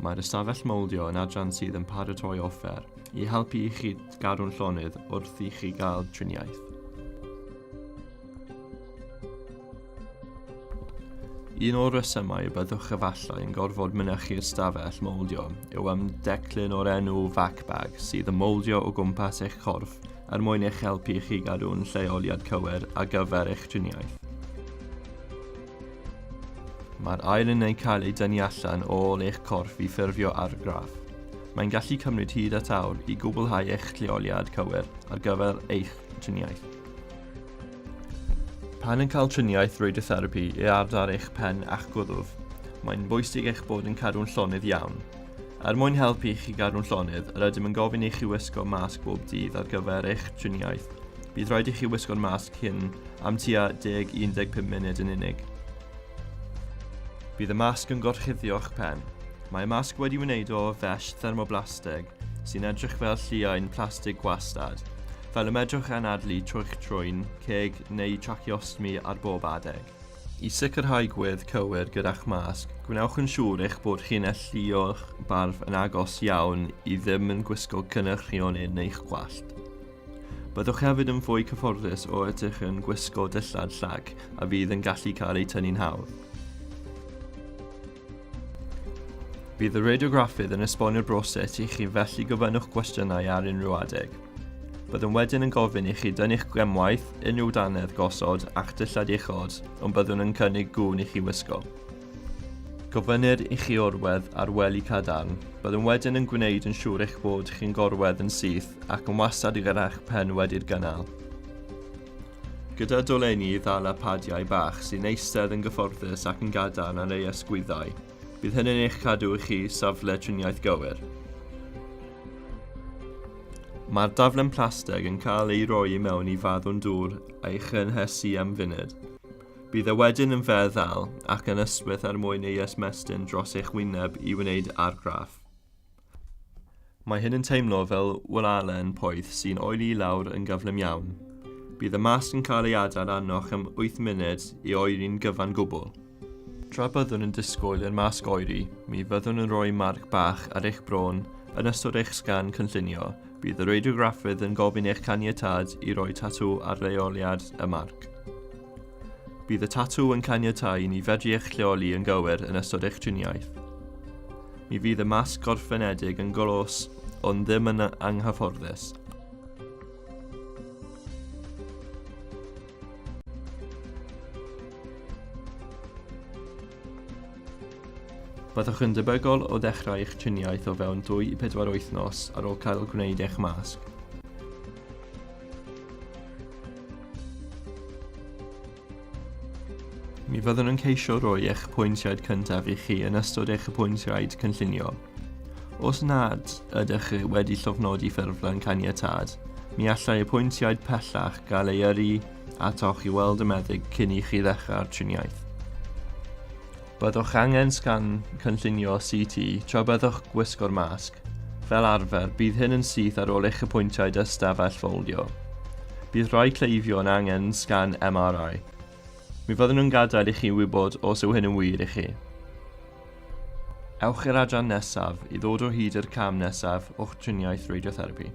Mae'r Ystafell Mowldio yn adran sydd yn paratoi offer I helpu I chi gadw'n llonydd wrth I chi gael triniaeth. Un o'r resymau byddwch efallai yn gorfod mynychu'r Ystafell Mowldio yw declyn o'r enw facbag sydd yn mowldio o gwmpas eich corff mwyn eich helpu chi gadw'n lleoliad cywir ar gyfer eich triniaeth. Mae'r aer yn ei cael ei dynnu allan o ôl eich corff I ffurfio argraff. Mae'n gallu cymryd hyd at awr I gwblhau eich lleoliad cywir ar gyfer eich triniaeth. Pan yn cael triniaeth radiotherapi I ardal eich pen a'ch gwddwf, mae'n bwysig eich bod yn cadw'n llonydd iawn. Mwyn helpu chi gadw'n llonydd, rydym yn gofyn I chi wisgo masg bob dydd ar gyfer eich triniaeth. Bydd rhaid I chi wisgo'r masg hyn am tua 10-15 munud yn unig. Bydd y masg yn gorchuddio'ch pen. Mae y masg wedi wneud o fesh thermoblastig sy'n edrych fel lliain plastig gwastad, fel ymedrwch anadlu trwy'ch trwyn, ceg neu tracheostomi ar bob adeg. I sicrhau gwedd cywir gyda'ch masg, gwnewch yn siŵr eich bod chi'n ellio'ch barf yn agos iawn I ddim yn gwisgo cynrychion neu'ch gwallt. Byddwch hefyd yn fwy cyfforddus o ydych yn gwisgo dillad llag a fydd yn gallu cael ei tynnu'n hawdd. Bydd y radiograffydd yn esbonio'r broses I chi felly gofynnwch gwestiynau ar unrhyw adeg. Byddwn wedyn yn gofyn I chi dynnu'ch gemwaith, unrhyw dannedd gosod a'ch dillad uchod, ond byddwn yn cynnig gŵn I chi wisgo. Gofynnir I chi orwedd ar wely cadarn. Byddwn wedyn yn gwneud yn siŵr eich bod chi'n gorwedd yn syth ac yn wastad gyda'ch pen wedi'r gynnal. Gyda dolenni ddal a padiau bach sy'n eistedd yn gyfforddus ac yn gadarn ar ei ysgwyddau, bydd hyn yn eich cadw I chi safle triniaeth gywir. Mae'r daflen plastig yn cael ei roi I mewn I faddw'n dŵr a'i chynhesu am funud. Bydd y wedyn yn feddal ac yn yswyth mwyn ei ysmestyn dros eich wyneb I wneud argraff. Mae hyn yn teimlo fel wlalen poeth sy'n oeri I lawr yn gyflym iawn. Bydd y masg yn cael ei adael arnoch am 8 munud I oeri'n gyfan gwbl. Tra byddwn yn disgwyl i'r masg oeri, mi fyddwn yn rhoi marc bach ar eich bron yn ystod eich sgan cynllunio. Bydd y radiograffydd yn gofyn eich caniatad I roi tatŵ ar leoliad y marc. Bydd y tatŵ yn caniatáu I fedru eich lleoli yn gywir yn ystod eich triniaeth. Mi fydd y masg gorffenedig yn golos ond ddim yn anghyfforddus. Byddwch yn debygol o ddechrau eich triniaeth o fewn 2 I 4 wythnos ar ôl cael gwneud eich masg. Mi fyddwn yn ceisio roi eich pwyntiad cyntaf I chi yn ystod eich apwyntiad cynllunio. Os nad ydych chi wedi llofnodi ffurflen caniatad, mi allai y pwyntiad pellach gael ei yrru atoch I weld y meddyg cyn I chi ddechrau'r triniaeth. Byddwch angen sgan cynllunio CT tra byddwch gwisgo'r masg. Fel arfer, bydd hyn yn syth ar ôl eich apwyntiad Ystafell Mowldio. Bydd rhai cleifion angen sgan MRI. Mi fyddwn yn gadael I chi wybod os yw hyn yn wir I chi. Ewch i'r adran nesaf I ddod o hyd i'r cam nesaf o'ch triniaeth radiotherapi.